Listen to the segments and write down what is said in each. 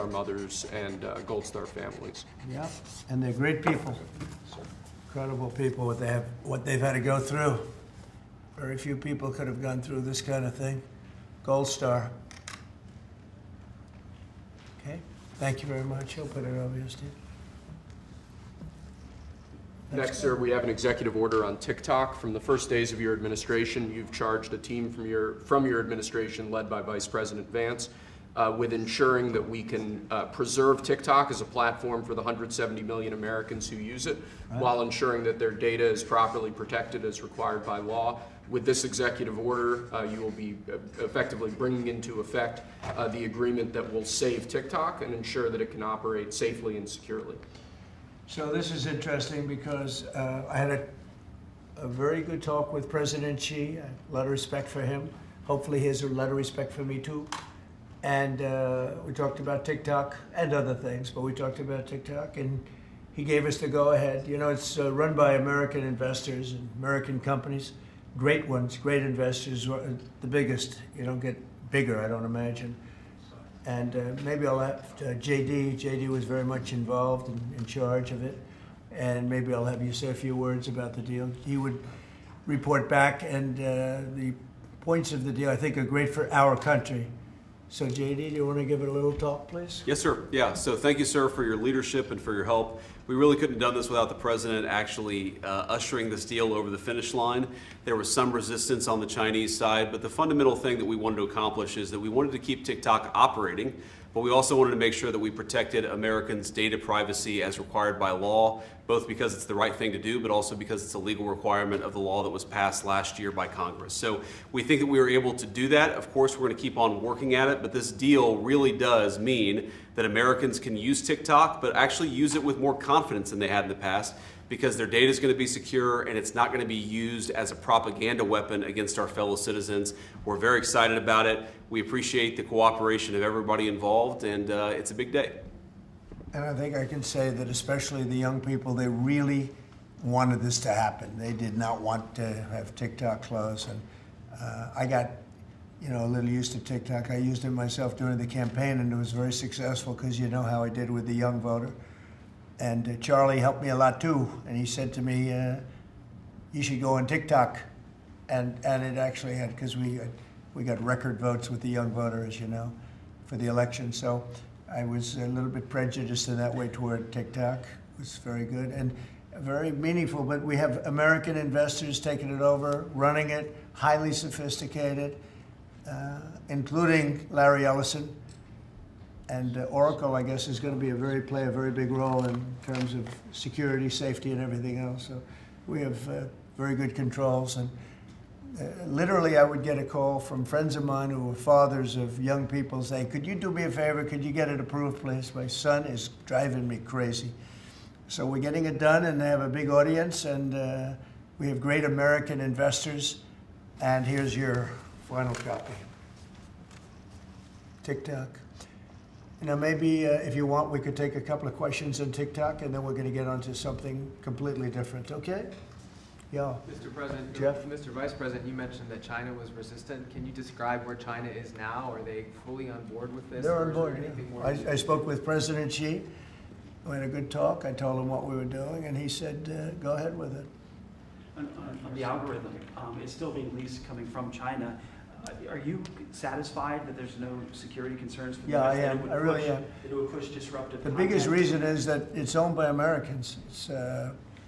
Star mothers and Gold Star families. Yeah, and they're great people, incredible people. What they've had to go through. Very few people could have gone through this kind of thing. Gold Star. Okay, thank you very much. I'll put it over here, Steve. Next, sir, we have an executive order on TikTok. From the first days of your administration, you've charged a team from your administration, led by Vice President Vance, with ensuring that we can preserve TikTok as a platform for the 170 million Americans who use it, while ensuring that their data is properly protected as required by law. With this executive order, you will be effectively bringing into effect the agreement that will save TikTok and ensure that it can operate safely and securely. So this is interesting because I had a very good talk with President Xi. A lot of respect for him. Hopefully he has a lot of respect for me too. And we talked about TikTok and other things, but we talked about TikTok, and he gave us the go-ahead. You know, it's run by American investors and American companies, great ones, great investors, the biggest. You don't get bigger, I don't imagine. And maybe I'll have JD. JD was very much involved and in charge of it. And maybe I'll have you say a few words about the deal. He would report back, and the points of the deal, I think, are great for our country. So JD, do you want to give it a little talk, please? Yes, sir. Yeah, so thank you, sir, for your leadership and for your help. We really couldn't have done this without the president actually ushering this deal over the finish line. There was some resistance on the Chinese side, but the fundamental thing that we wanted to accomplish is that we wanted to keep TikTok operating, but we also wanted to make sure that we protected Americans' data privacy as required by law, both because it's the right thing to do, but also because it's a legal requirement of the law that was passed last year by Congress. So we think that we were able to do that. Of course, we're going to keep on working at it, but this deal really does mean that Americans can use TikTok, but actually use it with more confidence than they had in the past, because their data is going to be secure and it's not going to be used as a propaganda weapon against our fellow citizens. We're very excited about it. We appreciate the cooperation of everybody involved, and it's a big day. And I think I can say that especially the young people, they really wanted this to happen. They did not want to have TikTok close. And I got, a little used to TikTok. I used it myself during the campaign, and it was very successful because you know how I did with the young voter. And Charlie helped me a lot too. And he said to me, you should go on TikTok. And it actually had, because we got record votes with the young voter, as you know, for the election. So I was a little bit prejudiced in that way toward TikTok. It was very good and very meaningful, but we have American investors taking it over, running it, highly sophisticated, including Larry Ellison. And Oracle, I guess, is going to play a very big role in terms of security, safety, and everything else. So we have very good controls. And literally, I would get a call from friends of mine who were fathers of young people saying, could you do me a favor? Could you get it approved, please? My son is driving me crazy. So we're getting it done, and they have a big audience, and we have great American investors. And here's your final copy. TikTok. Maybe if you want, we could take a couple of questions on TikTok, and then we're going to get onto something completely different, okay? Yeah. Mr. President, Jeff? Mr. Vice President, you mentioned that China was resistant. Can you describe where China is now? Are they fully on board with this? They're on board, yeah. I spoke with President Xi. We had a good talk. I told him what we were doing, and he said, go ahead with it. On the algorithm, it's still being leased coming from China. Are you satisfied that there's no security concerns for the Yeah, I US, am. I really am. That it would push disruptive The content? biggest reason is that it's owned by Americans. It's,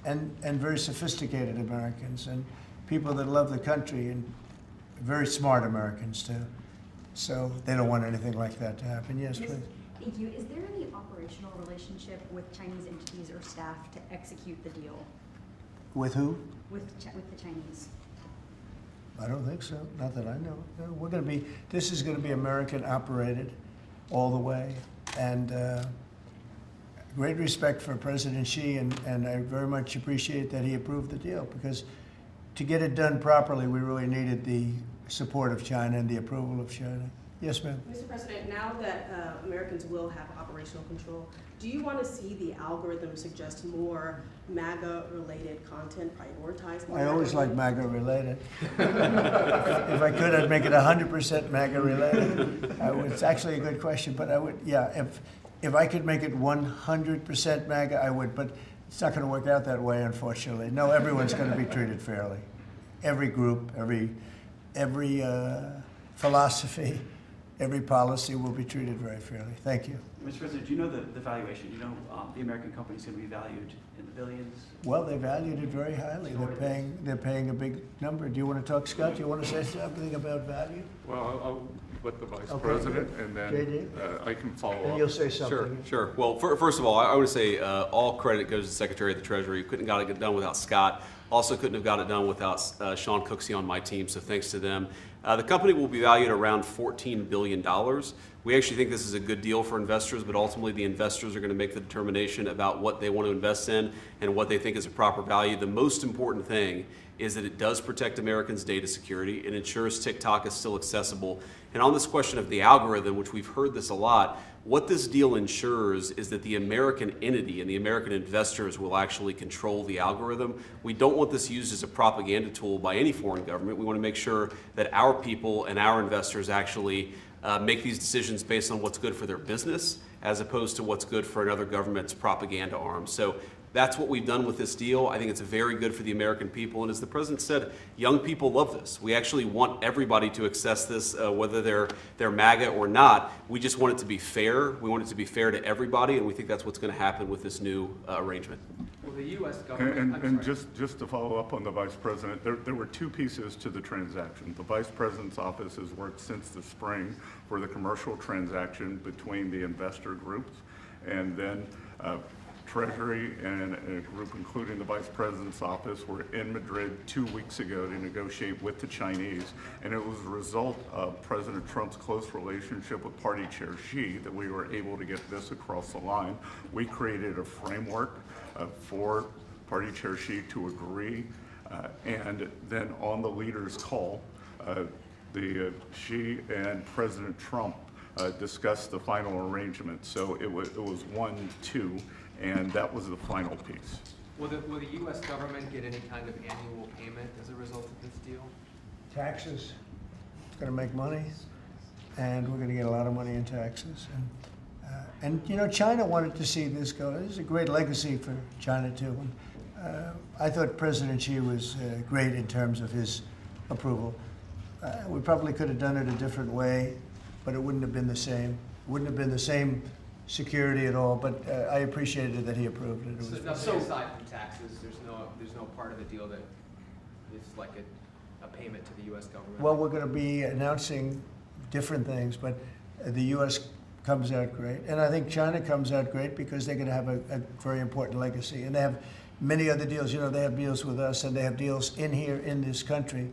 and very sophisticated Americans and people that love the country, and very smart Americans too. So they don't want anything like that to happen. Yes, please. Thank you. Is there any operational relationship with Chinese entities or staff to execute the deal? With who? With the Chinese? I don't think so. Not that I know. No, this is going to be American operated all the way. And great respect for President Xi, and I very much appreciate that he approved the deal, because to get it done properly, we really needed the support of China and the approval of China. Yes, ma'am. Mr. President, now that Americans will have operational control, do you want to see the algorithm suggest more MAGA-related content prioritized? I always like MAGA-related. If I could, I'd make it 100% MAGA-related. It's actually a good question, but I would, yeah. if I could make it 100% MAGA, I would, but it's not going to work out that way, unfortunately. No, everyone's going to be treated fairly. Every group, every philosophy, every policy will be treated very fairly. Thank you. Mr. President, do you know the valuation? Do you know the American company is going to be valued in the billions? Well, they valued it very highly. They're paying a big number. Do you want to talk, Scott? Do you want to say something about value? Well, I'll let the Vice Okay, President, good. and then JD? I can follow And up. you'll say something. Sure, sure. Well, first of all, I would say all credit goes to the Secretary of the Treasury. Couldn't have got it done without Scott. Also couldn't have got it done without Sean Cooksey on my team, so thanks to them. The company will be valued around $14 billion. We actually think this is a good deal for investors, but ultimately the investors are going to make the determination about what they want to invest in and what they think is a proper value. The most important thing is that it does protect Americans' data security. It ensures TikTok is still accessible. And on this question of the algorithm, which we've heard this a lot, what this deal ensures is that the American entity and the American investors will actually control the algorithm. We don't want this used as a propaganda tool by any foreign government. We want to make sure that our people and our investors actually make these decisions based on what's good for their business as opposed to what's good for another government's propaganda arm. So that's what we've done with this deal. I think it's very good for the American people. And as the President said, young people love this. We actually want everybody to access this, whether they're MAGA or not. We just want it to be fair. We want it to be fair to everybody, and we think that's what's going to happen with this new arrangement. Will the U.S. government? And just to follow up on the Vice President, there were two pieces to the transaction. The Vice President's office has worked since the spring for the commercial transaction between the investor groups, and then Treasury and a group including the Vice President's office were in Madrid 2 weeks ago to negotiate with the Chinese, and it was a result of President Trump's close relationship with Party Chair Xi that we were able to get this across the line. We created a framework for Party Chair Xi to agree, and then on the leaders' call, Xi and President Trump discussed the final arrangement. So it was 1-2. And that was the final piece. Will the U.S. government get any kind of annual payment as a result of this deal? Taxes. It's going to make money, and we're going to get a lot of money in taxes. And you know, China wanted to see this go. This is a great legacy for China too. And, I thought President Xi was great in terms of his approval. We probably could have done it a different way, but it wouldn't have been the same. It wouldn't have been the same security at all, but I appreciated that he approved it. So nothing aside from taxes, there's no part of the deal that is like a payment to the U.S. government? Well, we're going to be announcing different things, but the U.S. comes out great. And I think China comes out great because they're going to have a very important legacy. And they have many other deals. You know, they have deals with us, and they have deals in here in this country.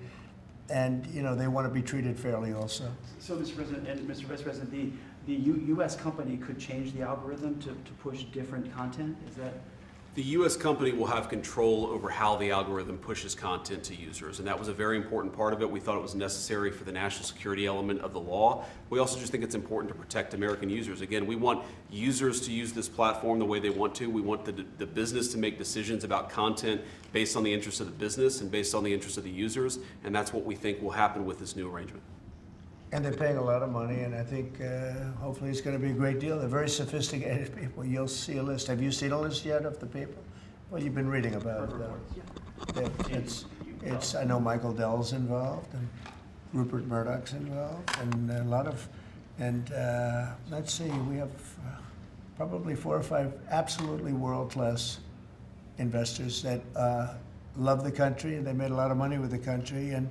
And, you know, they want to be treated fairly also. So, Mr. President and Mr. Vice President, the U.S. company could change the algorithm to push different content? Is that? The U.S. company will have control over how the algorithm pushes content to users, and that was a very important part of it. We thought it was necessary for the national security element of the law. We also just think it's important to protect American users. Again, we want users to use this platform the way they want to. We want the business to make decisions about content based on the interests of the business and based on the interests of the users, and that's what we think will happen with this new arrangement. And they're paying a lot of money, and I think hopefully it's going to be a great deal. They're very sophisticated people. You'll see a list. Have you seen a list yet of the people? Well, you've been reading about it, though. It's. I know Michael Dell's involved, and Rupert Murdoch's involved, and a lot of. And let's see, we have probably 4 or 5 absolutely world-class investors that love the country, and they made a lot of money with the country, and.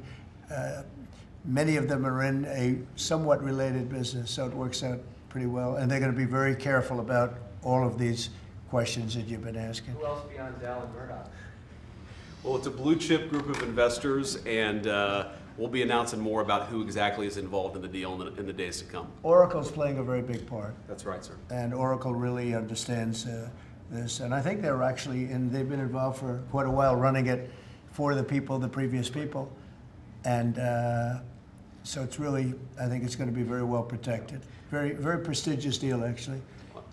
Many of them are in a somewhat related business, so it works out pretty well. And they're going to be very careful about all of these questions that you've been asking. Who else beyond Dell and Murdoch? Well, it's a blue chip group of investors, and we'll be announcing more about who exactly is involved in the deal in the days to come. Oracle's playing a very big part. That's right, sir. And Oracle really understands this. And I think they're actually, and they've been involved for quite a while running it for the people, the previous people. And so it's really, I think it's going to be very well protected. Very, very prestigious deal, actually.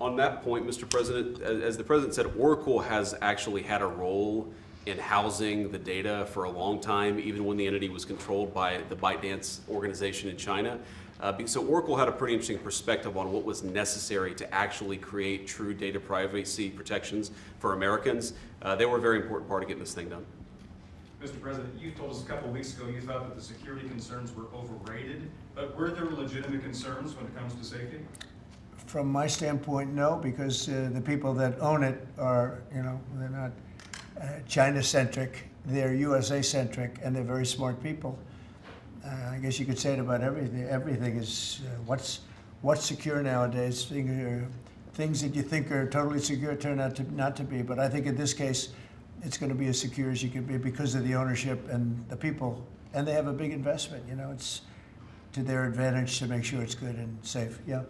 On that point, Mr. President, as the President said, Oracle has actually had a role in housing the data for a long time, even when the entity was controlled by the ByteDance organization in China. So Oracle had a pretty interesting perspective on what was necessary to actually create true data privacy protections for Americans. They were a very important part of getting this thing done. Mr. President, you told us a couple of weeks ago you thought that the security concerns were overrated, but were there legitimate concerns when it comes to safety? From my standpoint, no, because the people that own it are, they're not China-centric, they're USA-centric, and they're very smart people. I guess you could say it about everything. Everything is what's secure nowadays. Things that you think are totally secure turn out to not to be. But I think in this case, it's going to be as secure as you can be because of the ownership and the people, and they have a big investment. It's to their advantage to make sure it's good and safe. Yeah.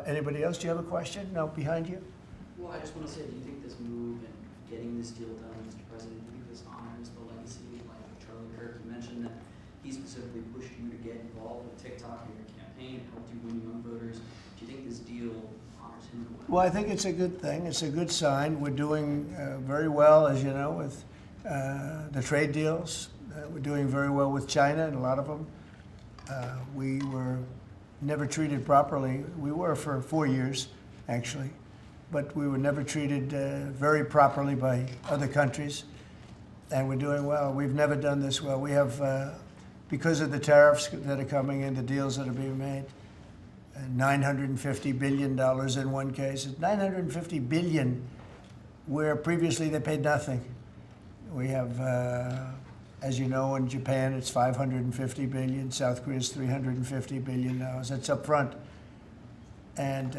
Anybody else? Do you have a question? No, behind you. Well, I just want to say, do you think this move and getting this deal done, Mr. President, do you think this honors the legacy like Charlie Kirk? You mentioned that he specifically pushed you to get involved with TikTok in your campaign, helped you win young voters. Do you think this deal honors him in a way? Well, I think it's a good thing. It's a good sign. We're doing very well, as you know, with the trade deals. We're doing very well with China and a lot of them. We were never treated properly. We were for 4 years, actually, but we were never treated very properly by other countries, and we're doing well. We've never done this well. We have, because of the tariffs that are coming in, the deals that are being made, $950 billion in one case. It's $950 billion, where previously they paid nothing. We have, as you know, in Japan, it's $550 billion. South Korea is $350 billion. That's up front. And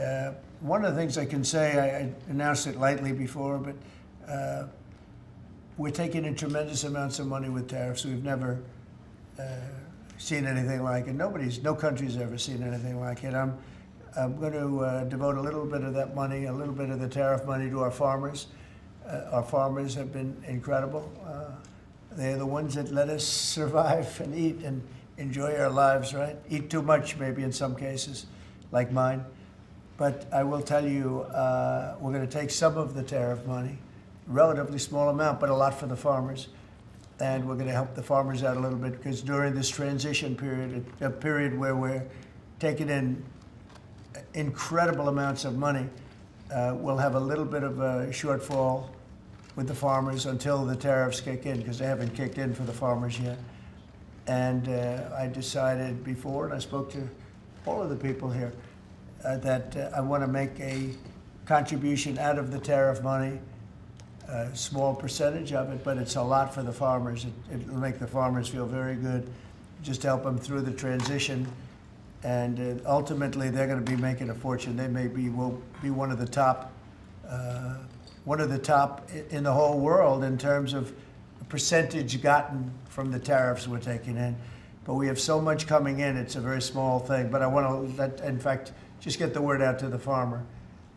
one of the things I can say, I announced it lightly before, but we're taking in tremendous amounts of money with tariffs. We've never seen anything like it. No country's ever seen anything like it. I'm going to devote a little bit of that money, a little bit of the tariff money to our farmers. Our farmers have been incredible. They're the ones that let us survive and eat and enjoy our lives, right? Eat too much, maybe in some cases, like mine. But I will tell you, we're going to take some of the tariff money, relatively small amount, but a lot for the farmers. And we're going to help the farmers out a little bit, because during this transition period, a period where we're taking in incredible amounts of money, we'll have a little bit of a shortfall with the farmers until the tariffs kick in, because they haven't kicked in for the farmers yet. And I decided before, and I spoke to all of the people here, that I want to make a contribution out of the tariff money, a small percentage of it, but it's a lot for the farmers. It'll make the farmers feel very good, just help them through the transition. And ultimately, they're going to be making a fortune. They will be one of the top in the whole world in terms of percentage gotten from the tariffs we're taking in. But we have so much coming in, it's a very small thing. But I want to, in fact, just get the word out to the farmer,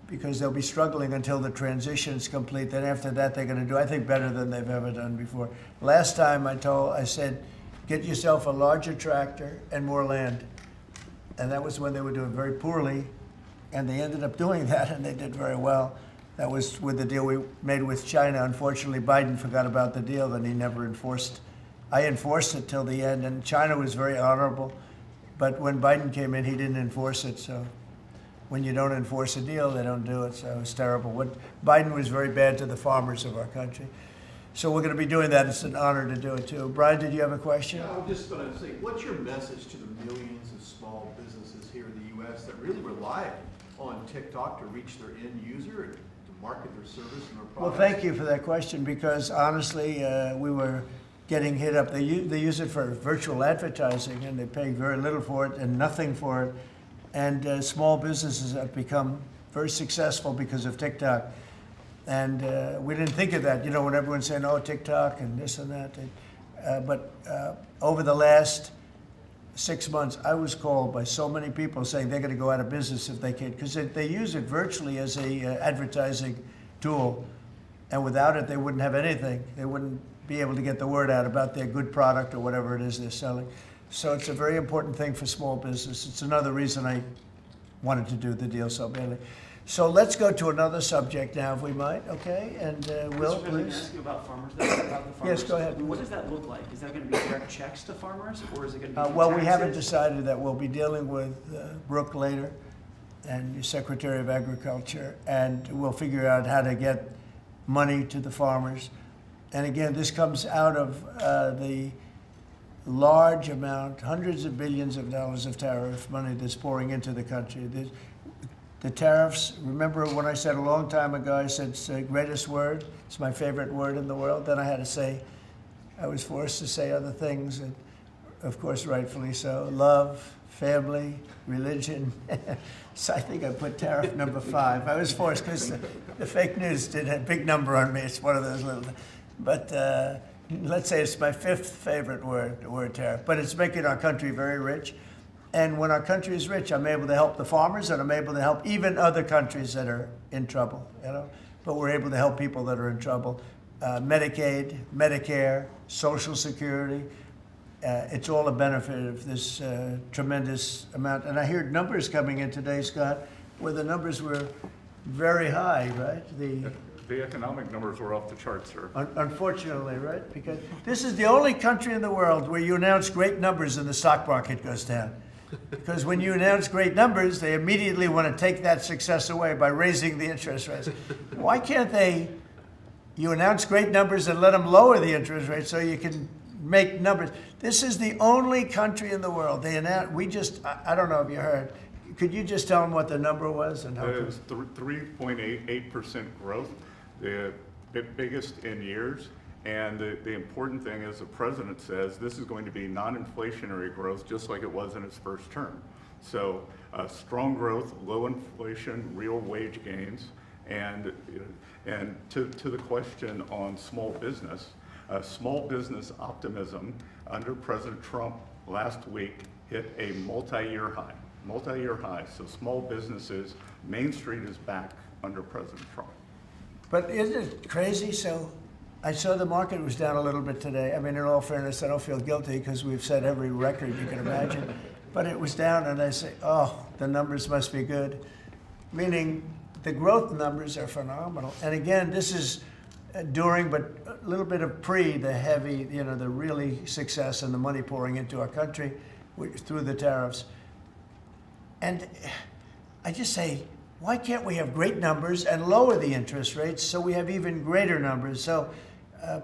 because they'll be struggling until the transition is complete. Then after that, they're going to do, I think, better than they've ever done before. Last time I said, get yourself a larger tractor and more land. And that was when they were doing very poorly, and they ended up doing that, and they did very well. That was with the deal we made with China. Unfortunately, Biden forgot about the deal, and he never enforced. I enforced it till the end, and China was very honorable. But when Biden came in, he didn't enforce it. So when you don't enforce a deal, they don't do it. So it was terrible. Biden was very bad to the farmers of our country. So we're going to be doing that. It's an honor to do it, too. Brian, did you have a question? Yeah, I'm just going to say, what's your message to the millions of small businesses here in the U.S. that really rely on TikTok to reach their end user and to market their service and their products? Well, thank you for that question, because honestly, we were getting hit up. They use it for virtual advertising, and they pay very little for it and nothing for it. And small businesses have become very successful because of TikTok. And we didn't think of that, when everyone's saying, oh, TikTok and this and that. But over the last 6 months, I was called by so many people saying they're going to go out of business if they can't, because they use it virtually as a advertising tool. And without it, they wouldn't have anything. They wouldn't be able to get the word out about their good product or whatever it is they're selling. So it's a very important thing for small business. It's another reason I wanted to do the deal so badly. So let's go to another subject now, if we might, okay? And Will, Mr. President, can I please. ask you about farmers, though, about the farmers? Yes, go ahead. What does that look like? Is that going to be direct checks to farmers, or is it going to be Well, we haven't taxes? decided that. We'll be dealing with Brooke later and your Secretary of Agriculture, and we'll figure out how to get money to the farmers. And again, this comes out of the large amount, hundreds of billions of dollars of tariff money that's pouring into the country. The tariffs, remember when I said a long time ago, I said it's the greatest word, it's my favorite word in the world, then I had to say, I was forced to say other things, and of course rightfully so, love, family, religion. So I think I put tariff number 5. I was forced because the fake news did a big number on me, it's one of those little, but let's say it's my 5th favorite word, the word tariff, but it's making our country very rich. And when our country is rich, I'm able to help the farmers, and I'm able to help even other countries that are in trouble, you know. But we're able to help people that are in trouble. Medicaid, Medicare, Social Security, it's all a benefit of this tremendous amount. And I heard numbers coming in today, Scott, where the numbers were very high, right? The economic numbers were off the charts, sir. Unfortunately, right? Because this is the only country in the world where you announce great numbers and the stock market goes down. Because when you announce great numbers, they immediately want to take that success away by raising the interest rates. Why can't you announce great numbers and let them lower the interest rate so you can make numbers? This is the only country in the world. I don't know if you heard. Could you just tell them what the number was? And how It was 3.88% growth, the biggest in years. And the important thing is the president says this is going to be non-inflationary growth just like it was in his first term. So strong growth, low inflation, real wage gains. And to the question on small business optimism under President Trump last week hit a multi-year high. So small businesses, Main Street is back under President Trump. But isn't it crazy? So I saw the market was down a little bit today. I mean, in all fairness, I don't feel guilty because we've set every record you can imagine. But it was down, and I say, oh, the numbers must be good. Meaning the growth numbers are phenomenal. And again, this is during, but a little bit of the heavy, the really success and the money pouring into our country through the tariffs. And I just say, why can't we have great numbers and lower the interest rates so we have even greater numbers? So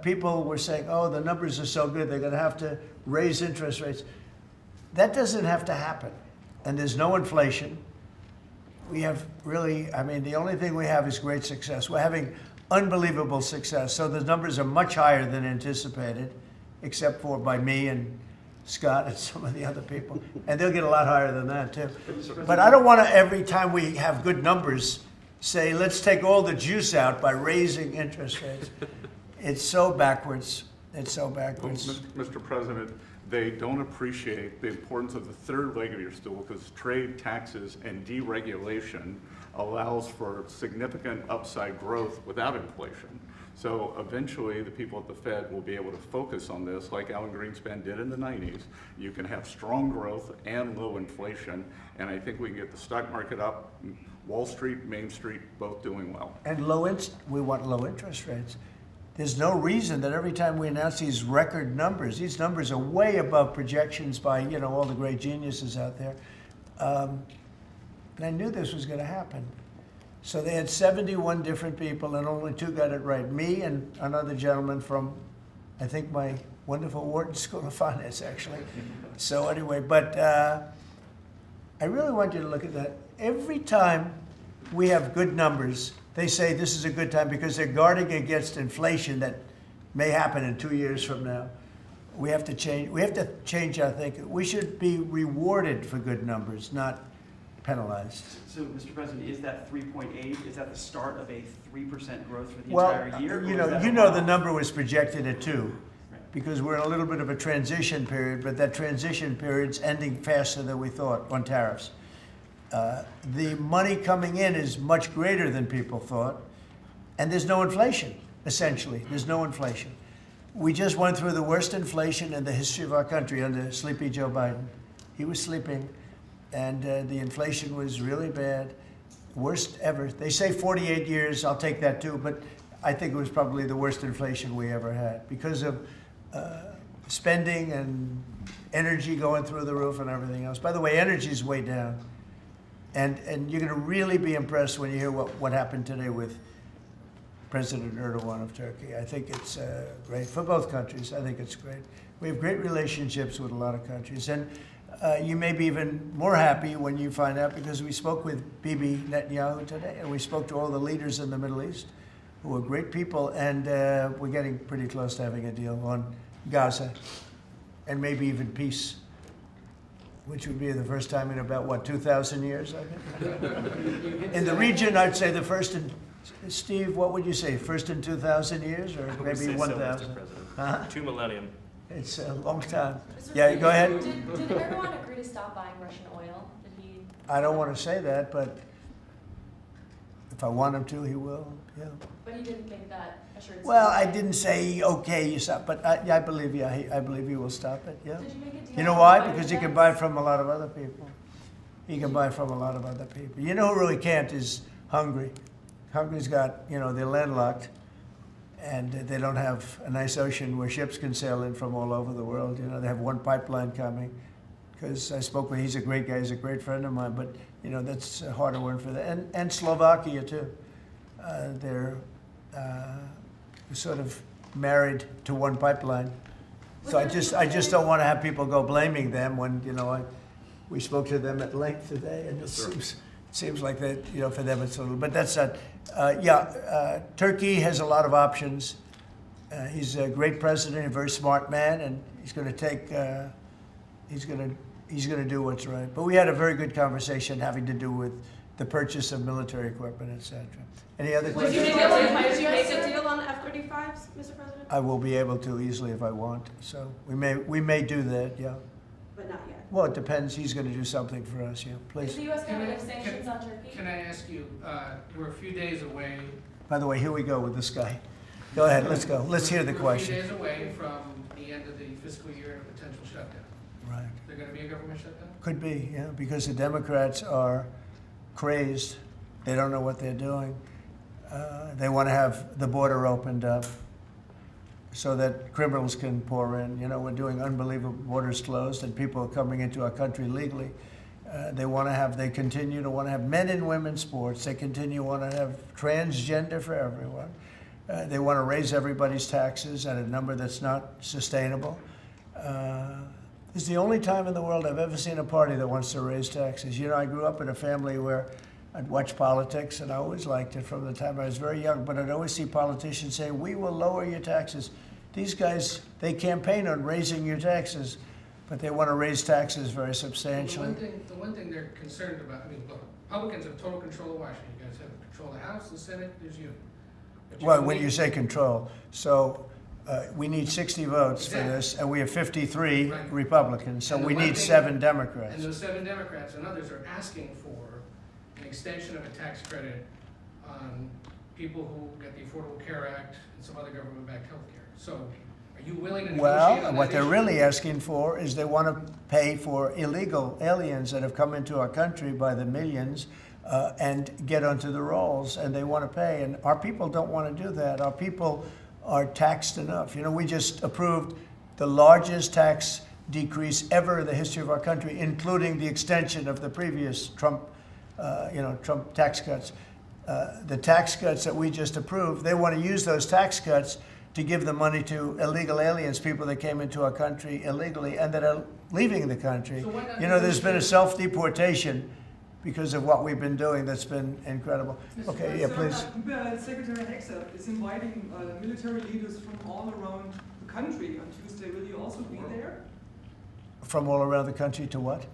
people were saying, oh, the numbers are so good, they're going to have to raise interest rates. That doesn't have to happen. And there's no inflation. We have really, the only thing we have is great success. We're having unbelievable success. So the numbers are much higher than anticipated, except for by me and Scott and some of the other people. And they'll get a lot higher than that, too. But I don't want to, every time we have good numbers, say, let's take all the juice out by raising interest rates. It's so backwards. It's so backwards. Well, Mr. President, they don't appreciate the importance of the third leg of your stool because trade, taxes, and deregulation allows for significant upside growth without inflation. So eventually the people at the Fed will be able to focus on this like Alan Greenspan did in the 90s. You can have strong growth and low inflation, and I think we can get the stock market up, Wall Street, Main Street, both doing well. And we want low interest rates. There's no reason that every time we announce these record numbers, these numbers are way above projections by, all the great geniuses out there. And I knew this was going to happen. So they had 71 different people and only 2 got it right. Me and another gentleman from, I think, my wonderful Wharton School of Finance, actually. So anyway, but I really want you to look at that. Every time we have good numbers, they say this is a good time because they're guarding against inflation that may happen in 2 years from now. We have to change our thinking. We should be rewarded for good numbers, not penalized. So, Mr. President, is that 3.8, is that the start of a 3% growth for the Well, entire year? the number was projected at 2 because we're in a little bit of a transition period, but that transition period's ending faster than we thought on tariffs. The money coming in is much greater than people thought, and there's no inflation, essentially. There's no inflation. We just went through the worst inflation in the history of our country under Sleepy Joe Biden. He was sleeping, and the inflation was really bad. worst ever. They say 48 years, I'll take that too, but I think it was probably the worst inflation we ever had because of spending and energy going through the roof and everything else. By the way, energy is way down. And you're going to really be impressed when you hear what happened today with President Erdogan of Turkey. I think it's great for both countries. I think it's great. We have great relationships with a lot of countries. And you may be even more happy when you find out because we spoke with Bibi Netanyahu today and we spoke to all the leaders in the Middle East who are great people. And we're getting pretty close to having a deal on Gaza and maybe even peace, which would be the first time in about, what, 2,000 years, I think? In the region, I'd say the first in, Steve, what would you say, first in 2,000 years or maybe 1,000? Huh? 2 millennium. It's a long time. Yeah, go ahead. Did Erdogan agree to stop buying Russian oil? Did he? I don't want to say that, but if I want him to, he will, yeah. But he didn't make that assurance. Well, I didn't say, okay, you stop, but I believe, yeah, I believe he will stop it, yeah. Did you make a deal? You know why? Because he can buy from a lot of other people. He can buy from a lot of other people. You know who really can't is Hungary. Hungary's got, you know, they're landlocked, and they don't have a nice ocean where ships can sail in from all over the world. You know, they have one pipeline coming. Because I spoke with, he's a great guy, he's a great friend of mine, but, you know, that's a harder one for them. And Slovakia, too. They're sort of married to one pipeline. So I just don't want to have people go blaming them when, you know, we spoke to them at length today, and it seems like that, you know, for them it's a little, but that's not, Turkey has a lot of options. He's a great president, a very smart man, and he's going to take, he's going to do what's right. But we had a very good conversation having to do with the purchase of military equipment, etc. Any other questions? Did you make a deal on F-35s, Mr. President? I will be able to easily if I want. So we may do that, yeah. But not yet. Well, it depends. He's going to do something for us, yeah. Is Please. the U.S. going to lift sanctions on Turkey? Can I ask you, we're a few days away. By the way, here we go with this guy. Go ahead, let's go. Let's hear the question. We're a few days away from the end of the fiscal year and a potential shutdown. Right. Is there going to be a government shutdown? Could be, yeah, because the Democrats are crazed. They don't know what they're doing. They want to have the border opened up so that criminals can pour in. You know, we're doing unbelievable borders closed and people are coming into our country legally. They continue to want to have men and women sports. They continue to want to have transgender for everyone. They want to raise everybody's taxes at a number that's not sustainable. It's the only time in the world I've ever seen a party that wants to raise taxes. You know, I grew up in a family where I'd watch politics, and I always liked it from the time I was very young, but I'd always see politicians say, we will lower your taxes. These guys, they campaign on raising your taxes, but they want to raise taxes very substantially. The one thing they're concerned about, I mean, look, Republicans have total control of Washington. You guys have control of the House, the Senate, there's you. Well, when you say control, so we need 60 votes for this, and we have 53 Republicans, so we need 7 Democrats. And those 7 Democrats and others are asking for an extension of a tax credit on people who get the Affordable Care Act and some other government-backed health care. So are you willing to negotiate on that Well, what they're issue? really asking for is they want to pay for illegal aliens that have come into our country by the millions and get onto the rolls, and they want to pay. And our people don't want to do that. Our people are taxed enough. You know, we just approved the largest tax decrease ever in the history of our country, including the extension of the previous Trump tax cuts. The tax cuts that we just approved, they want to use those tax cuts to give the money to illegal aliens, people that came into our country illegally and that are leaving the country. So why not you know, there's been a self-deportation because of what we've been doing that's been incredible. Okay, yeah, please. Secretary Hegseth is inviting military leaders from all around the country on Tuesday. Will you also be there? From all around the country to what?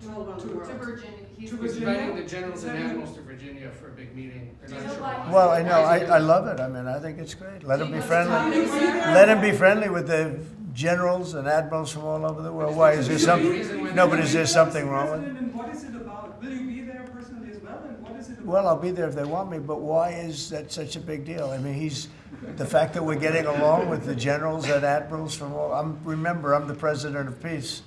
To Virginia. He's inviting the generals and admirals to Virginia for a big meeting. They're not sure why. Well, I know, I love it. I mean, I think it's great. Let them be friendly. Let them be friendly with the generals and admirals from all over the world. Why, is there something? No, but is there something wrong with it? And what is it about? Will you be there personally as well? And what is it about? Well, I'll be there if they want me, but why is that such a big deal? I mean, the fact that we're getting along with the generals and admirals from all, remember, I'm the president of peace.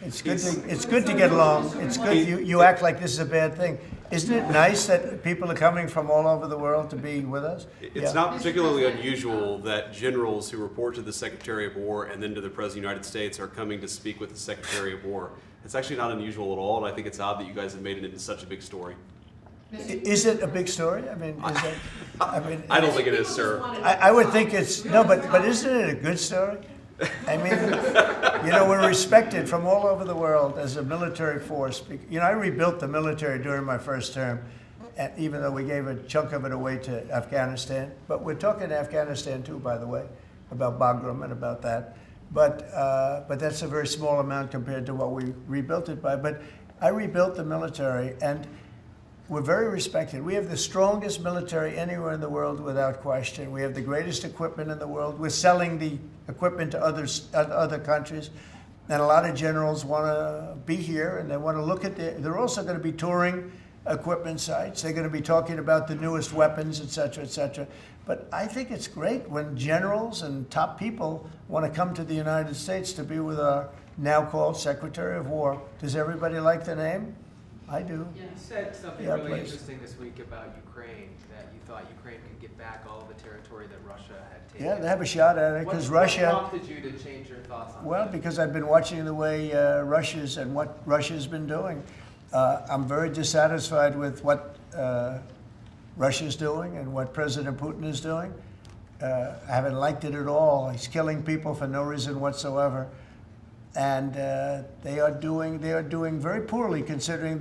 It's good to get along. It's good. You act like this is a bad thing. Isn't it nice that people are coming from all over the world to be with us? It's not particularly unusual that generals who report to the Secretary of War and then to the President of the United States are coming to speak with the Secretary of War. It's actually not unusual at all, and I think it's odd that you guys have made it into such a big story. Is it a big story? I mean, is it? I mean, I don't think it is, sir. I would think it's no, but isn't it a good story? I mean, you know, we're respected from all over the world as a military force. You know, I rebuilt the military during my first term, even though we gave a chunk of it away to Afghanistan. But we're talking Afghanistan too, by the way, about Bagram and about that. But that's a very small amount compared to what we rebuilt it by. But I rebuilt the military, and we're very respected. We have the strongest military anywhere in the world without question. We have the greatest equipment in the world. We're selling the equipment to other countries. And a lot of generals want to be here and they want to look at they're also going to be touring equipment sites. They're going to be talking about the newest weapons, et cetera, et cetera. But I think it's great when generals and top people want to come to the United States to be with our now called Secretary of War. Does everybody like the name? I do. You said something Yeah, really please. interesting this week about Ukraine, that you thought Ukraine could get back all of the territory that Russia had taken. Yeah, they have a shot at it because Russia. What prompted you to change your thoughts on Well, that? because I've been watching the way what Russia's been doing. I'm very dissatisfied with what Russia's doing and what President Putin is doing. I haven't liked it at all. He's killing people for no reason whatsoever. And they are doing very poorly, considering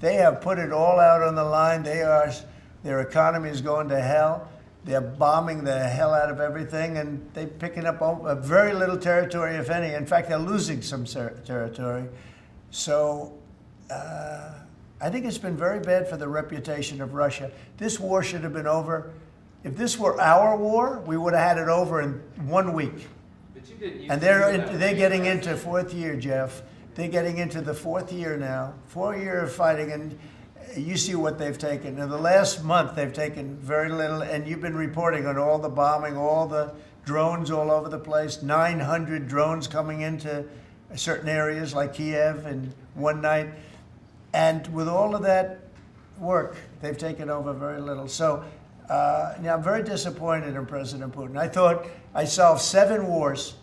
they have put it all out on the line. Their economy is going to hell. They're bombing the hell out of everything, and they're picking up very little territory, if any. In fact, they're losing some territory. So I think it's been very bad for the reputation of Russia. This war should have been over. If this were our war, we would have had it over in 1 week. And they're getting into fourth year, Jeff. They're getting into the fourth year now. 4 year of fighting, and you see what they've taken. In the last month, they've taken very little, and you've been reporting on all the bombing, all the drones all over the place. 900 drones coming into certain areas like Kiev in one night. And with all of that work, they've taken over very little. So I'm very disappointed in President Putin. I thought I solved 7 wars.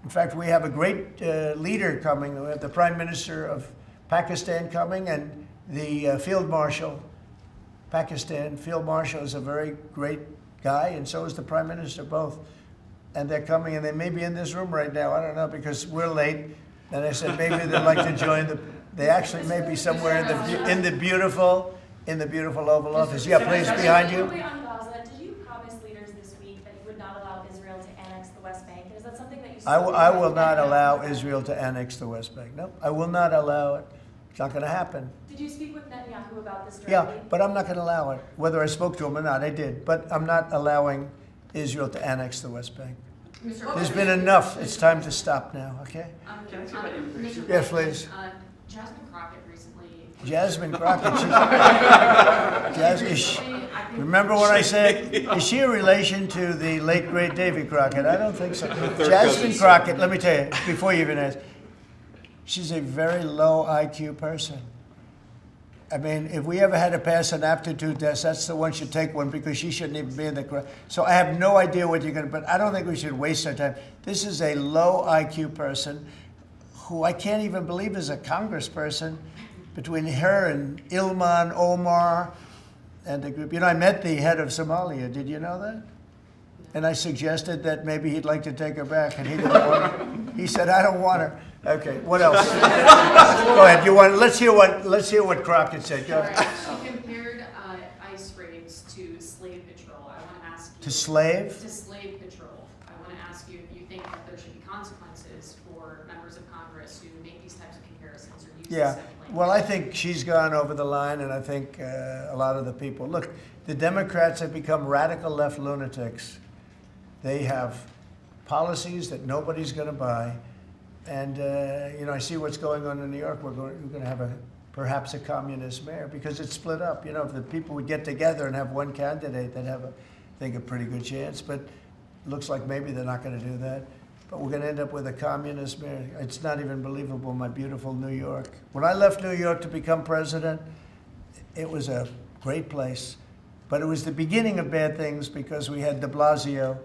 In fact, we have a great leader coming. We have the Prime Minister of Pakistan coming and the Field Marshal. Pakistan Field Marshal is a very great guy, and so is the Prime Minister, both. And they're coming, and they may be in this room right now. I don't know, because we're late. And I said maybe they'd like to join they actually may be somewhere in the beautiful Oval Office. Yeah, please, behind you. On Gaza, did you promise leaders this week that you would not allow Israel to annex the West Bank? And is that something that you I will not allow Israel to annex the West Bank. No, I will not allow it. It's not going to happen. Did you speak with Netanyahu about this directly? Yeah, but I'm not going to allow it. Whether I spoke to him or not, I did. But I'm not allowing Israel to annex the West Bank. There's been enough. It's time to stop now, okay? Can I see about immigration? Yes, please. Jasmine Crockett recently. Jasmine Crockett. Remember when I said, is she a relation to the late, great Davy Crockett? I don't think so. Jasmine Crockett, let me tell you, before you even ask, she's a very low IQ person. I mean, if we ever had to pass an aptitude test, that's the one should take one, because she shouldn't even be in the crowd. So I have no idea what you're going to, but I don't think we should waste our time. This is a low IQ person who I can't even believe is a congressperson, between her and Ilman Omar and the group. You know, I met the head of Somalia. Did you know that? And I suggested that maybe he'd like to take her back, and he didn't want her. He said, I don't want her. Okay, what else? Go ahead. Let's hear what Crockett said. Go ahead. She compared ICE raids to slave patrol. I want to ask you. To slave? To slave patrol. I want to ask you if you think that there should be consequences for members of Congress who make these types of comparisons or use this type of language. Well, I think she's gone over the line, and I think a lot of the people. Look, the Democrats have become radical left lunatics. They have policies that nobody's going to buy. And, I see what's going on in New York. We're going to have perhaps a communist mayor, because it's split up. You know, if the people would get together and have one candidate, they'd have, I think, a pretty good chance. But it looks like maybe they're not going to do that. But we're going to end up with a communist mayor. It's not even believable, my beautiful New York. When I left New York to become president, it was a great place. But it was the beginning of bad things because we had de Blasio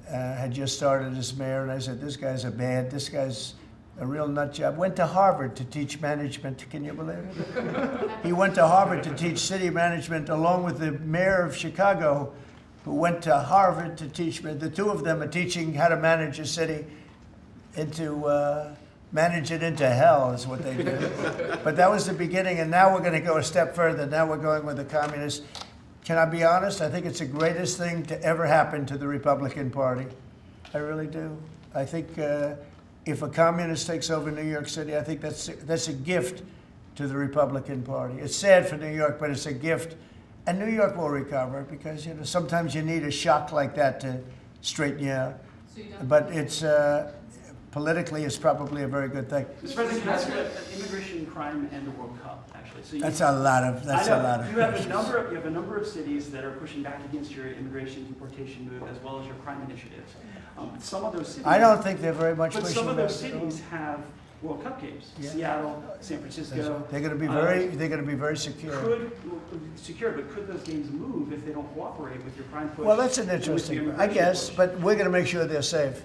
had just started as mayor, and I said, this guy's this guy's a real nut job. Went to Harvard to teach management, can you believe it? He went to Harvard to teach city management along with the mayor of Chicago, who went to Harvard to teach, the two of them are teaching how to manage a city manage it into hell is what they do. But that was the beginning, and now we're going to go a step further. Now we're going with the communists. Can I be honest? I think it's the greatest thing to ever happen to the Republican Party. I really do. I think if a communist takes over New York City, I think that's a gift to the Republican Party. It's sad for New York, but it's a gift. And New York will recover because sometimes you need a shock like that to straighten you out. But it's politically, it's probably a very good thing. Mr. President, can I ask you about immigration, crime, and the World Cup? Actually, so That's a lot of. You have a number of cities that are pushing back against your immigration deportation move, as well as your crime initiatives. Some of those cities. I don't think they're very much. But some of those cities have World Cup games. Yeah. Seattle, San Francisco. They're going to be very. They're going to be very secure. But could those games move if they don't cooperate with your crime push? Well, that's an interesting. I guess, but we're going to make sure they're safe.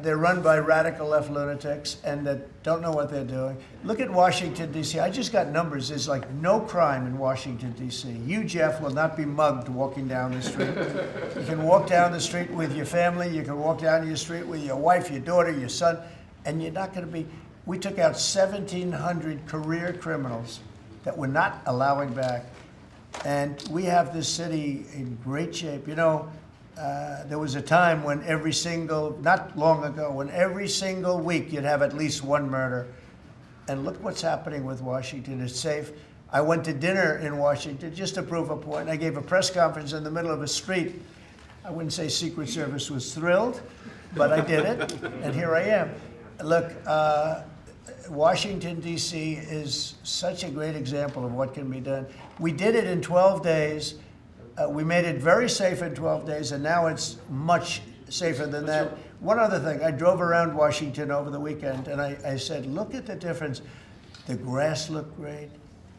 They're run by radical left lunatics and that don't know what they're doing. Look at Washington, D.C. I just got numbers. There's like no crime in Washington, D.C. You, Jeff, will not be mugged walking down the street. You can walk down the street with your family. You can walk down your street with your wife, your daughter, your son, and you're not going to be. We took out 1,700 career criminals that we're not allowing back. And we have this city in great shape. There was a time when not long ago, when every single week you'd have at least one murder. And look what's happening with Washington. It's safe. I went to dinner in Washington just to prove a point. I gave a press conference in the middle of a street. I wouldn't say Secret Service was thrilled, but I did it, and here I am. Look, Washington, D.C. is such a great example of what can be done. We did it in 12 days. We made it very safe in 12 days, and now it's much safer than that. One other thing, I drove around Washington over the weekend, and I said, look at the difference. The grass looked great.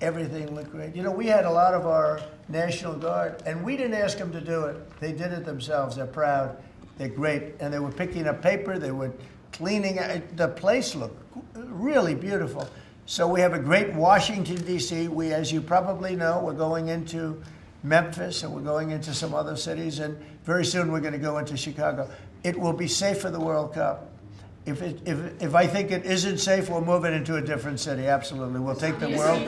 Everything looked great. We had a lot of our National Guard, and we didn't ask them to do it. They did it themselves. They're proud. They're great. And they were picking up paper. They were cleaning. The place looked really beautiful. So we have a great Washington, D.C. We, as you probably know, we're going into Memphis, and we're going into some other cities, and very soon we're going to go into Chicago. It will be safe for the World Cup. If I think it isn't safe, we'll move it into a different city. Absolutely, we'll take the world.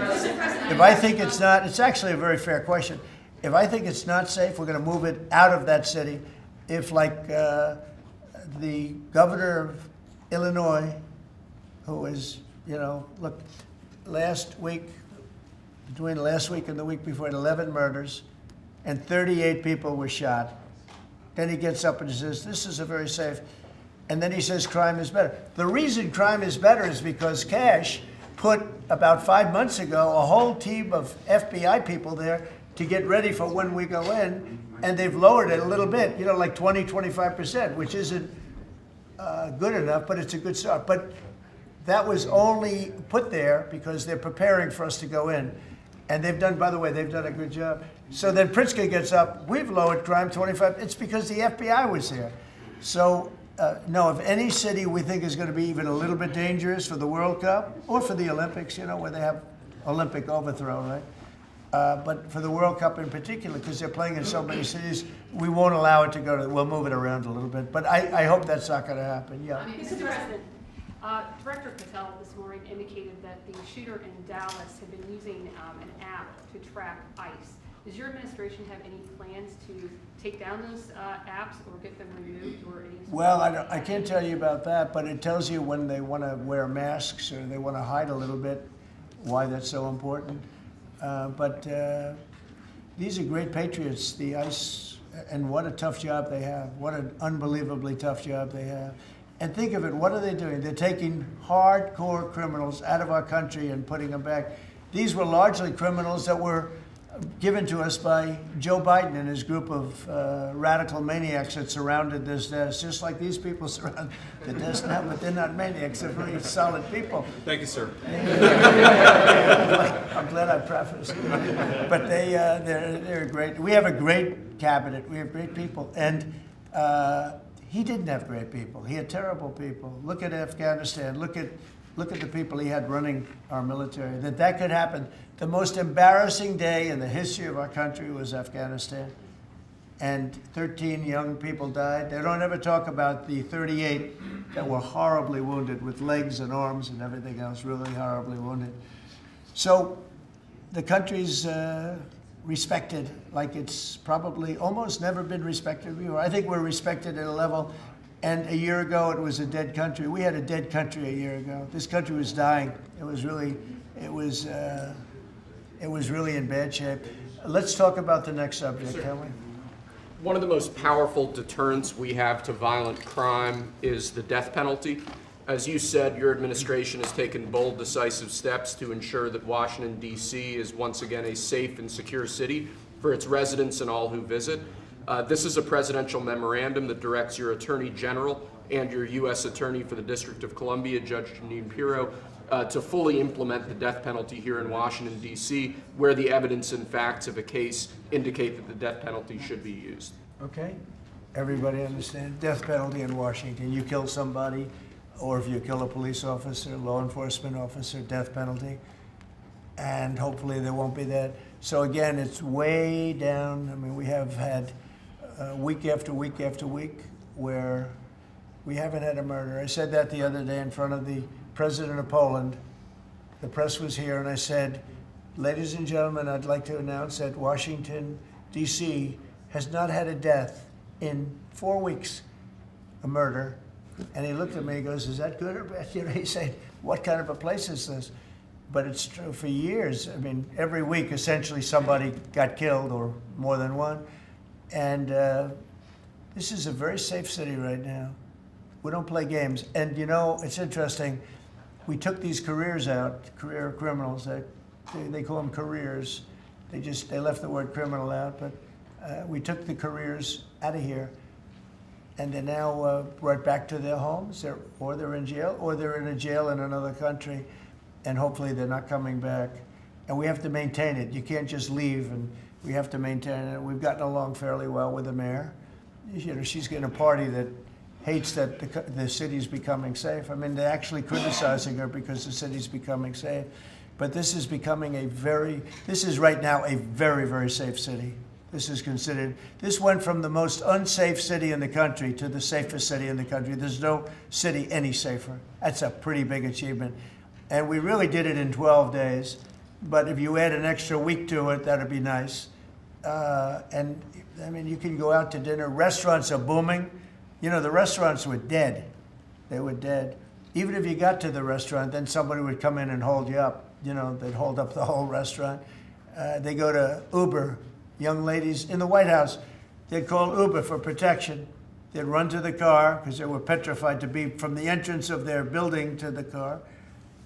If I think it's not, it's actually a very fair question. If I think it's not safe, we're going to move it out of that city. If, like the governor of Illinois, who is, look, between last week and the week before, 11 murders, and 38 people were shot. Then he gets up and he says, this is a very safe. And then he says crime is better. The reason crime is better is because Cash put, about 5 months ago, a whole team of FBI people there to get ready for when we go in, and they've lowered it a little bit, like 20, 25%, which isn't good enough, but it's a good start. But that was only put there because they're preparing for us to go in. And they've done, by the way, they've done a good job. So then Pritzker gets up, we've lowered crime 25, it's because the FBI was there. So, no, if any city we think is going to be even a little bit dangerous for the World Cup, or for the Olympics, where they have Olympic overthrow, right? But for the World Cup in particular, because they're playing in so many cities, we won't allow it to we'll move it around a little bit. But I hope that's not going to happen, yeah. Mr. President, Director Patel this morning indicated that the shooter in Dallas had been using an app to track ICE. Does your administration have any plans to take down those apps or get them removed or any? Well, I can't tell you about that, but it tells you when they want to wear masks or they want to hide a little bit, why that's so important. But these are great patriots, the ICE, and what a tough job they have. What an unbelievably tough job they have. And think of it, what are they doing? They're taking hardcore criminals out of our country and putting them back. These were largely criminals that were given to us by Joe Biden and his group of radical maniacs that surrounded this desk, just like these people surround the desk now, but they're not maniacs, they're very solid people. Thank you, sir. I'm glad I prefaced it. But they're great. We have a great cabinet, we have great people, and he didn't have great people. He had terrible people. Look at Afghanistan, look at the people he had running our military, that could happen. The most embarrassing day in the history of our country was Afghanistan. And 13 young people died. They don't ever talk about the 38 that were horribly wounded with legs and arms and everything else, really horribly wounded. So the country's respected like it's probably almost never been respected before. I think we're respected at a level. And a year ago, it was a dead country. We had a dead country a year ago. This country was dying. It was really in bad shape. Let's talk about the next subject, can we? One of the most powerful deterrents we have to violent crime is the death penalty. As you said, your administration has taken bold, decisive steps to ensure that Washington, D.C. is once again a safe and secure city for its residents and all who visit. This is a presidential memorandum that directs your Attorney General and your U.S. Attorney for the District of Columbia, Judge Jeanine Pirro, to fully implement the death penalty here in Washington, D.C., where the evidence and facts of a case indicate that the death penalty should be used. Okay. Everybody understand? Death penalty in Washington. You kill somebody, or if you kill a police officer, law enforcement officer, death penalty. And hopefully there won't be that. So again, it's way down. I mean, we have had week after week after week where we haven't had a murder. I said that the other day in front of the president of Poland. The press was here, and I said, ladies and gentlemen, I'd like to announce that Washington, D.C. has not had a death in 4 weeks, a murder. And he looked at me and goes, is that good or bad? You know, he said, what kind of a place is this? But it's true for years. I mean, every week, essentially, somebody got killed or more than one. And this is a very safe city right now. We don't play games. And, you know, it's interesting. We took these careers out, career criminals. They call them careers. They left the word criminal out. But we took the careers out of here. And they're now brought back to their homes, or they're in jail, or they're in a jail in another country. And hopefully they're not coming back. And we have to maintain it. You can't just leave, and we have to maintain it. We've gotten along fairly well with the mayor. You know, she's getting a party that hates that the city's becoming safe. I mean, they're actually criticizing her because the city's becoming safe. But this is becoming this is right now a very, very safe city. This went from the most unsafe city in the country to the safest city in the country. There's no city any safer. That's a pretty big achievement. And we really did it in 12 days. But if you add an extra week to it, that'd be nice. And I mean, you can go out to dinner. Restaurants are booming. You know, the restaurants were dead. They were dead. Even if you got to the restaurant, then somebody would come in and hold you up. You know, they'd hold up the whole restaurant. They go to Uber. Young ladies in the White House, they'd call Uber for protection. They'd run to the car because they were petrified to be from the entrance of their building to the car.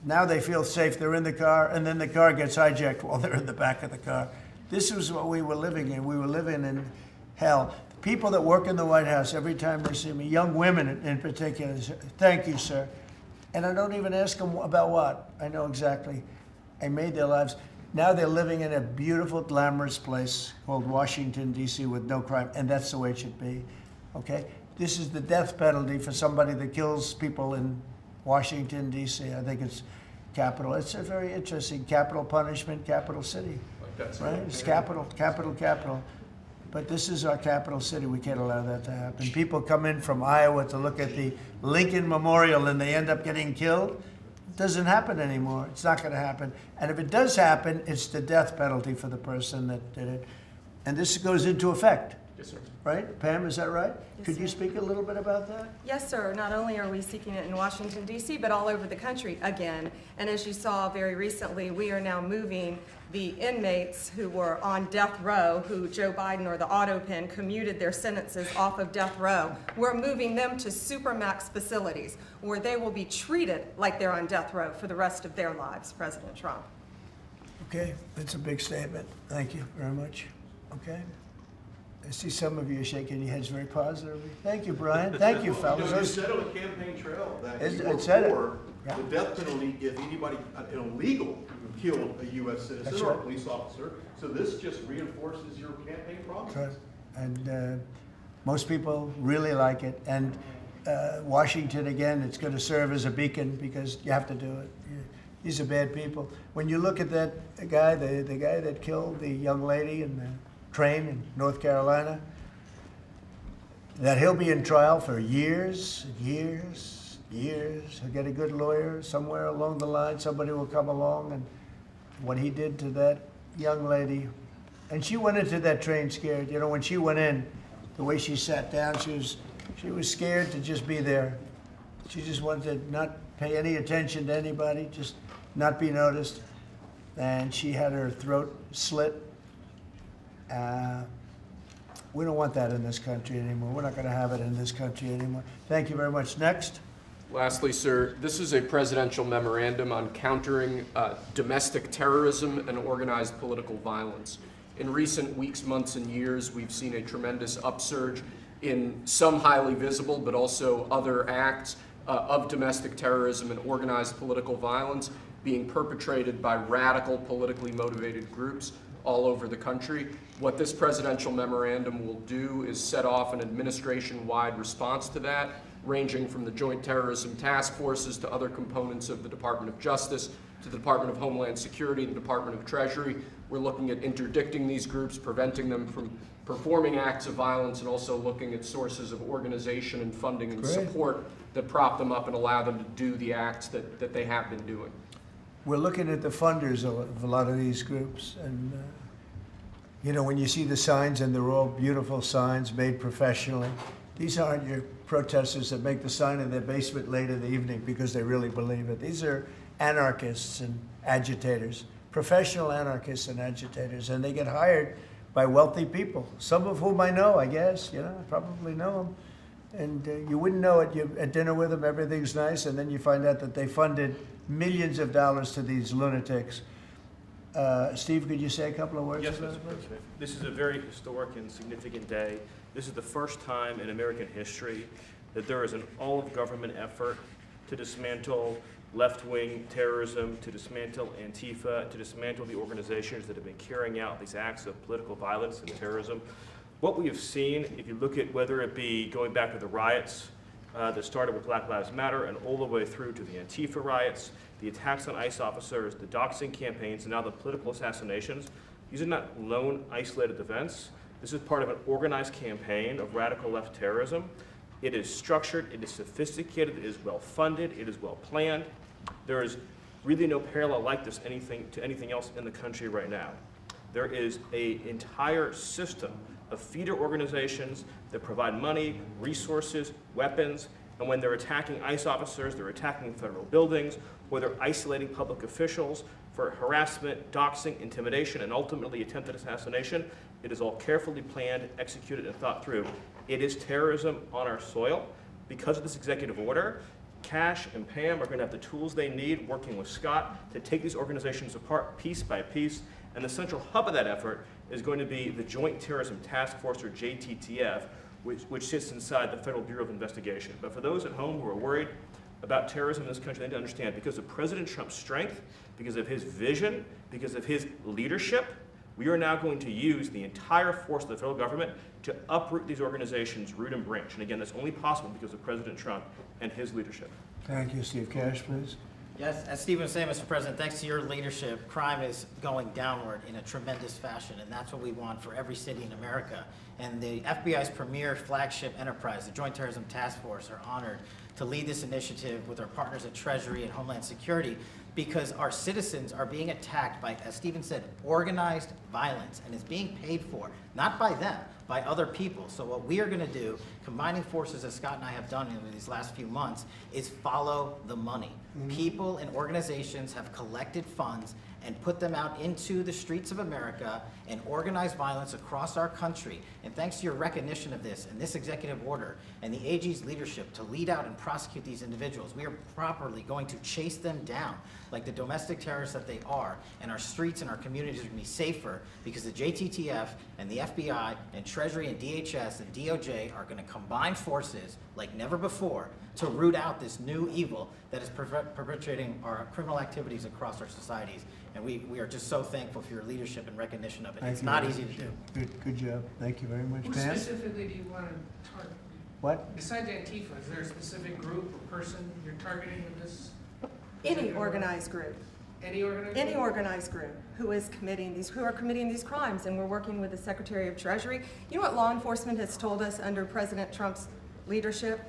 Now they feel safe. They're in the car, and then the car gets hijacked while they're in the back of the car. This was what we were living in. We were living in hell. The people that work in the White House, every time they see me, young women in particular, say, thank you, sir. And I don't even ask them about what. I know exactly. I made their lives. Now they're living in a beautiful, glamorous place called Washington, D.C. with no crime, and that's the way it should be, okay? This is the death penalty for somebody that kills people in Washington, D.C. I think it's capital. It's a very interesting capital punishment, capital city, right? It's capital. But this is our capital city. We can't allow that to happen. People come in from Iowa to look at the Lincoln Memorial, and they end up getting killed. It doesn't happen anymore. It's not going to happen. And if it does happen, it's the death penalty for the person that did it. And this goes into effect. Yes, sir. Right? Pam, is that right? Yes, Could you speak a little bit about that? Yes, sir. Not only are we seeking it in Washington, D.C., but all over the country again. And as you saw very recently, we are now moving the inmates who were on death row, who Joe Biden or the auto pen commuted their sentences off of death row. We're moving them to supermax facilities where they will be treated like they're on death row for the rest of their lives, President Trump. Okay, that's a big statement. Thank you very much. Okay. I see some of you shaking your heads very positively. Thank you, Brian. Thank you, fellas. You said on the campaign trail that you It were said it. for Yeah. the death penalty if anybody, an illegal, killed a U.S. That's citizen or a right. police officer. So this just reinforces your campaign promise. Right. And most people really like it. And Washington, again, it's going to serve as a beacon because you have to do it. These are bad people. When you look at that guy, the guy that killed the young lady in the train in North Carolina, that he'll be in trial for years, years, years. He'll get a good lawyer somewhere along the line. Somebody will come along, and what he did to that young lady, and she went into that train scared. You know, when she went in, the way she sat down, she was scared to just be there. She just wanted to not pay any attention to anybody, just not be noticed. And she had her throat slit. We don't want that in this country anymore. We're not going to have it in this country anymore. Thank you very much. Next. Lastly, sir, this is a presidential memorandum on countering domestic terrorism and organized political violence. In recent weeks, months, and years, we've seen a tremendous upsurge in some highly visible, but also other acts of domestic terrorism and organized political violence being perpetrated by radical, politically motivated groups all over the country. What this presidential memorandum will do is set off an administration-wide response to that, ranging from the Joint Terrorism Task Forces to other components of the Department of Justice, to the Department of Homeland Security, the Department of Treasury. We're looking at interdicting these groups, preventing them from performing acts of violence, and also looking at sources of organization and funding and support that prop them up and allow them to do the acts that they have been doing. We're looking at the funders of a lot of these groups, and you know, when you see the signs, and they're all beautiful signs made professionally, these aren't your protesters that make the sign in their basement late in the evening because they really believe it. These are anarchists and agitators, professional anarchists and agitators, and they get hired by wealthy people, some of whom I know, I guess, you know, I probably know them. And you wouldn't know it. You're at dinner with them, everything's nice, and then you find out that they funded millions of dollars to these lunatics. Steve, could you say a couple of words? Yes, about Mr. it? President. This is a very historic and significant day. This is the first time in American history that there is an all-of-government effort to dismantle left-wing terrorism, to dismantle Antifa, to dismantle the organizations that have been carrying out these acts of political violence and terrorism. What we have seen, if you look at whether it be going back to the riots that started with Black Lives Matter and all the way through to the Antifa riots, the attacks on ICE officers, the doxing campaigns, and now the political assassinations, these are not lone, isolated events. This is part of an organized campaign of radical left terrorism. It is structured, it is sophisticated, it is well-funded, it is well-planned. There is really no parallel like this to anything else in the country right now. There is an entire system of feeder organizations that provide money, resources, weapons, and when they're attacking ICE officers, they're attacking federal buildings, or they're isolating public officials for harassment, doxing, intimidation, and ultimately attempted assassination. It is all carefully planned, executed, and thought through. It is terrorism on our soil. Because of this executive order, Cash and Pam are going to have the tools they need, working with Scott, to take these organizations apart piece by piece. And the central hub of that effort is going to be the Joint Terrorism Task Force, or JTTF, which sits inside the Federal Bureau of Investigation. But for those at home who are worried about terrorism in this country, they need to understand, because of President Trump's strength, because of his vision, because of his leadership, we are now going to use the entire force of the federal government to uproot these organizations root and branch. And again, that's only possible because of President Trump and his leadership. Thank you. Steve Cash, please. Yes, as Steve was saying, Mr. President, thanks to your leadership, crime is going downward in a tremendous fashion, and that's what we want for every city in America. And the FBI's premier flagship enterprise, the Joint Terrorism Task Force, are honored to lead this initiative with our partners at Treasury and Homeland Security, because our citizens are being attacked by, as Stephen said, organized violence, and it's being paid for, not by them, by other people. So what we are going to do, combining forces as Scott and I have done in these last few months, is follow the money. People and organizations have collected funds, and put them out into the streets of America and organize violence across our country. And thanks to your recognition of this and this executive order and the AG's leadership to lead out and prosecute these individuals, we are properly going to chase them down like the domestic terrorists that they are, and our streets and our communities are going to be safer because the JTTF and the FBI and Treasury and DHS and DOJ are going to combine forces like never before to root out this new evil that is perpetrating our criminal activities across our societies. And we are just so thankful for your leadership and recognition of it. It's not easy to do. Good job. Thank you very much. Who Pam? specifically do you want to target? What? Besides Antifa, is there a specific group or person you're targeting with this? Any organized group. Any organized Any group? organized group who are committing these crimes, and we're working with the Secretary of Treasury. You know what law enforcement has told us under President Trump's leadership?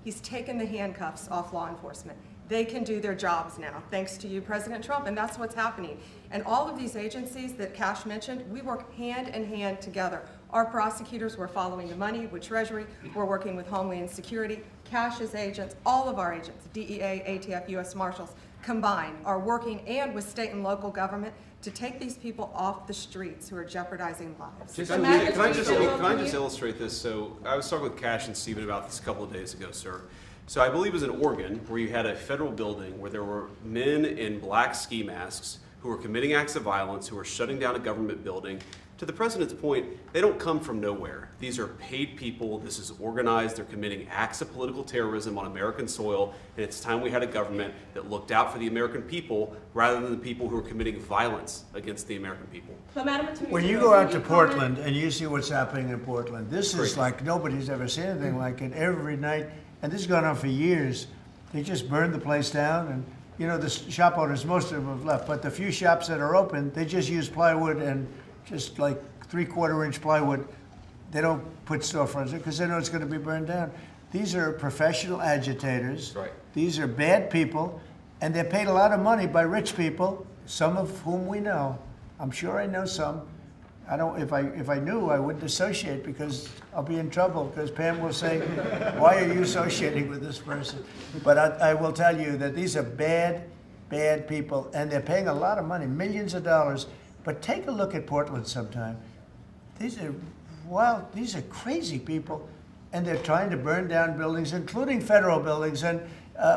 He's taken the handcuffs off law enforcement. They can do their jobs now, thanks to you, President Trump, and that's what's happening. And all of these agencies that Cash mentioned, we work hand in hand together. Our prosecutors were following the money with Treasury. We're working with Homeland Security. Cash's agents, all of our agents, DEA, ATF, U.S. Marshals, combined are working, and with state and local government, to take these people off the streets who are jeopardizing lives. Can I just illustrate this? So I was talking with Cash and Stephen about this a couple of days ago, sir. So I believe it was in Oregon where you had a federal building where there were men in black ski masks who were committing acts of violence, who were shutting down a government building. To the president's point, they don't come from nowhere. These are paid people. This is organized. They're committing acts of political terrorism on American soil. And it's time we had a government that looked out for the American people rather than the people who are committing violence against the American people. But Madam Attorney When you General, go out can to you comment- Portland and you see what's happening in Portland, this is like nobody's ever seen anything like it. Every night, and this has gone on for years, they just burned the place down. And you know, the shop owners, most of them have left, but the few shops that are open, they just use plywood and just like 3/4-inch plywood. They don't put storefronts in because they know it's going to be burned down. These are professional agitators. Right. These are bad people, and they're paid a lot of money by rich people, some of whom we know. I'm sure I know some. I don't. If I knew, I wouldn't associate because I'll be in trouble. Because Pam will say, "Why are you associating with this person?" But I will tell you that these are bad people, and they're paying a lot of money, millions of dollars. But take a look at Portland sometime. These are crazy people, and they're trying to burn down buildings, including federal buildings. And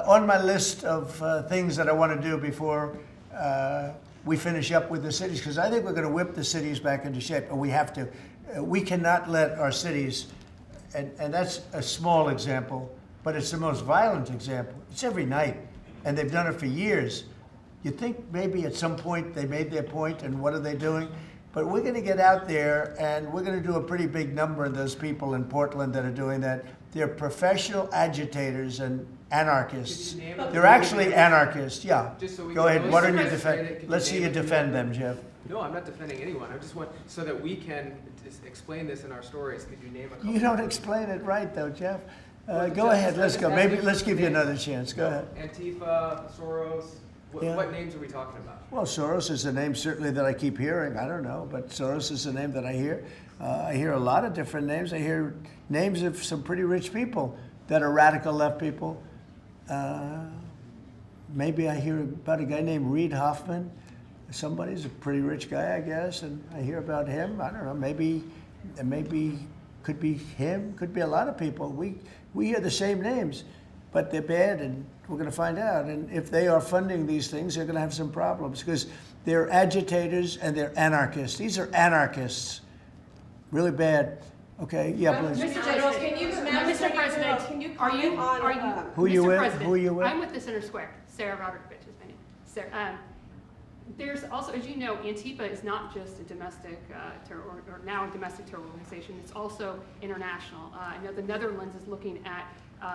on my list of things that I want to do before we finish up with the cities, because I think we're going to whip the cities back into shape, and we have to. We cannot let our cities, and that's a small example, but it's the most violent example. It's every night, and they've done it for years. You think maybe at some point they made their point, and what are they doing? But we're going to get out there, and we're going to do a pretty big number of those people in Portland that are doing that. They're professional agitators and anarchists. They're actually anarchists, yeah. Just so we Go can- ahead, why don't you Mr. defend? President, Let's see you defend them, Jeff. No, I'm not defending anyone. I just want, so that we can just explain this in our stories, could you name a couple? You don't explain it right, though, Jeff. Well, Go Jeff, ahead, let's go. just Maybe ask let's me give you names. another chance. Go ahead. Antifa, Soros, Yeah. what names are we talking about? Well, Soros is a name certainly that I keep hearing. I don't know, but Soros is a name that I hear. I hear a lot of different names. I hear names of some pretty rich people that are radical left people. Maybe I hear about a guy named Reid Hoffman. Somebody's a pretty rich guy, I guess, and I hear about him. I don't know. Maybe could be him. Could be a lot of people. We hear the same names, but they're bad, and we're going to find out. And if they are funding these things, they're going to have some problems because they're agitators and they're anarchists. These are anarchists. Really bad. Okay, yeah, please. Mr. General, can you, Mr. President, can you are you, comment on, Who you Mr. with? President, Who you with? I'm with the Center Square. Sarah Roderikovich is my name. Sarah, there's also, as you know, Antifa is not just a domestic terror, or now a domestic terror organization. It's also international. I know the Netherlands is looking at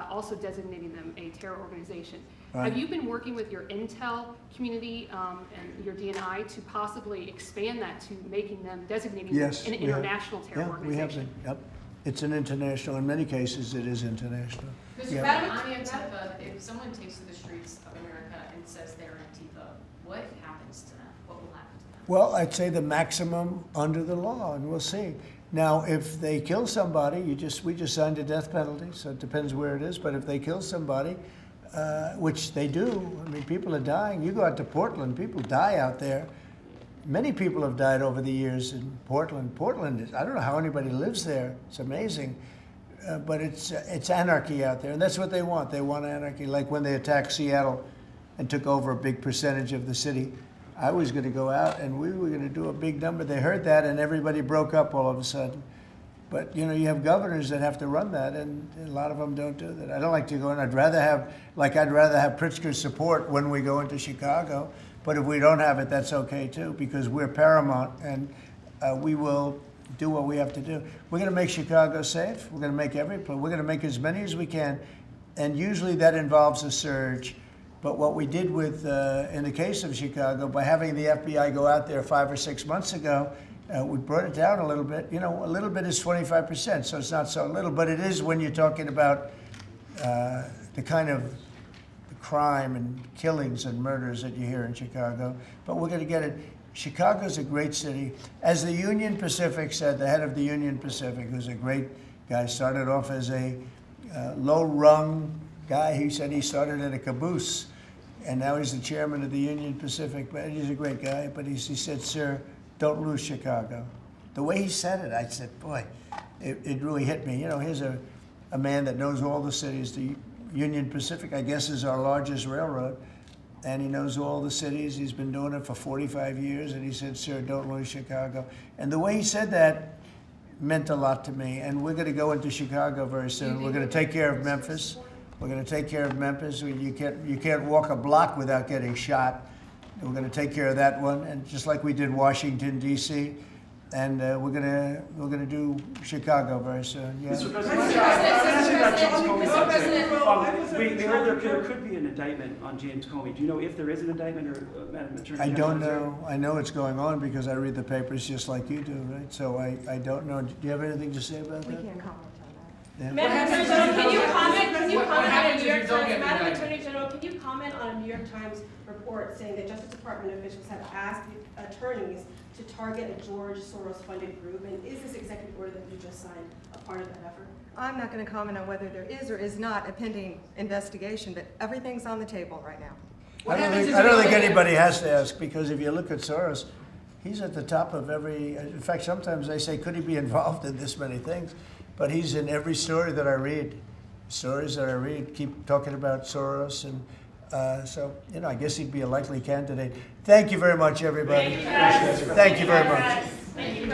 also designating them a terror organization. Right. Have you been working with your intel community and your DNI to possibly expand that to making them, designating Yes, them an we have. international terror Yeah, organization? we have been. Yep. It's an international. In many cases, it is international. Mr. Yeah. Madam on Antifa, if someone takes to the streets of America and says they're Antifa, what happens to them? What will happen to them? Well, I'd say the maximum under the law, and we'll see. Now, if they kill somebody, we just signed a death penalty, so it depends where it is. But if they kill somebody, which they do. I mean, people are dying. You go out to Portland, people die out there. Many people have died over the years in Portland. Portland is, I don't know how anybody lives there. It's amazing. But it's anarchy out there, and that's what they want. They want anarchy. Like when they attacked Seattle and took over a big percentage of the city, I was going to go out and we were going to do a big number. They heard that and everybody broke up all of a sudden. But you know, you have governors that have to run that, and a lot of them don't do that. I don't like to go in. I'd rather have Pritzker's support when we go into Chicago. But if we don't have it, that's okay too, because we're paramount, and we will do what we have to do. We're going to make Chicago safe. We're going to make every place. We're going to make as many as we can, and usually that involves a surge. But what we did with, in the case of Chicago, by having the FBI go out there 5 or 6 months ago, we brought it down a little bit. You know, a little bit is 25%, so it's not so little, but it is when you're talking about the kind of crime and killings and murders that you hear in Chicago. But we're going to get it. Chicago's a great city. As the Union Pacific said, the head of the Union Pacific, who's a great guy, started off as a low-rung guy. He said he started at a caboose, and now he's the chairman of the Union Pacific. But he's a great guy. But he said, "Sir, don't lose Chicago." The way he said it, I said, boy, it really hit me. You know, here's a man that knows all the cities. The Union Pacific, I guess, is our largest railroad. And he knows all the cities. He's been doing it for 45 years. And he said, "Sir, don't lose Chicago." And the way he said that meant a lot to me. And we're going to go into Chicago very soon. We're going to take care of Memphis. We're going to take care of Memphis. You can't walk a block without getting shot. We're going to take care of that one. And just like we did Washington, D.C., and we're gonna do Chicago very soon. Yeah. Mr. President, there could be an indictment on James Comey. Do you know if there is an indictment, or Madam Attorney I General? don't know. I know it's going on because I read the papers just like you do, right? So I don't know. Do you have anything to say about that? We can't comment on that. Yeah. Madam Attorney General, can you comment on happens a if New York you don't Times? get Madam indicted? Attorney General, can you comment on a New York Times report saying that Justice Department officials have asked attorneys to target a George Soros-funded group? And is this executive order that you just signed a part of that effort? I'm not going to comment on whether there is or is not a pending investigation, but everything's on the table right now. I don't think anybody has to ask, because if you look at Soros, he's at the top of every. In fact, sometimes they say, could he be involved in this many things? But he's in every story that I read. Stories that I read keep talking about Soros, and so, you know, I guess he'd be a likely candidate. Thank you very much, everybody. Thank you very much. Thank you,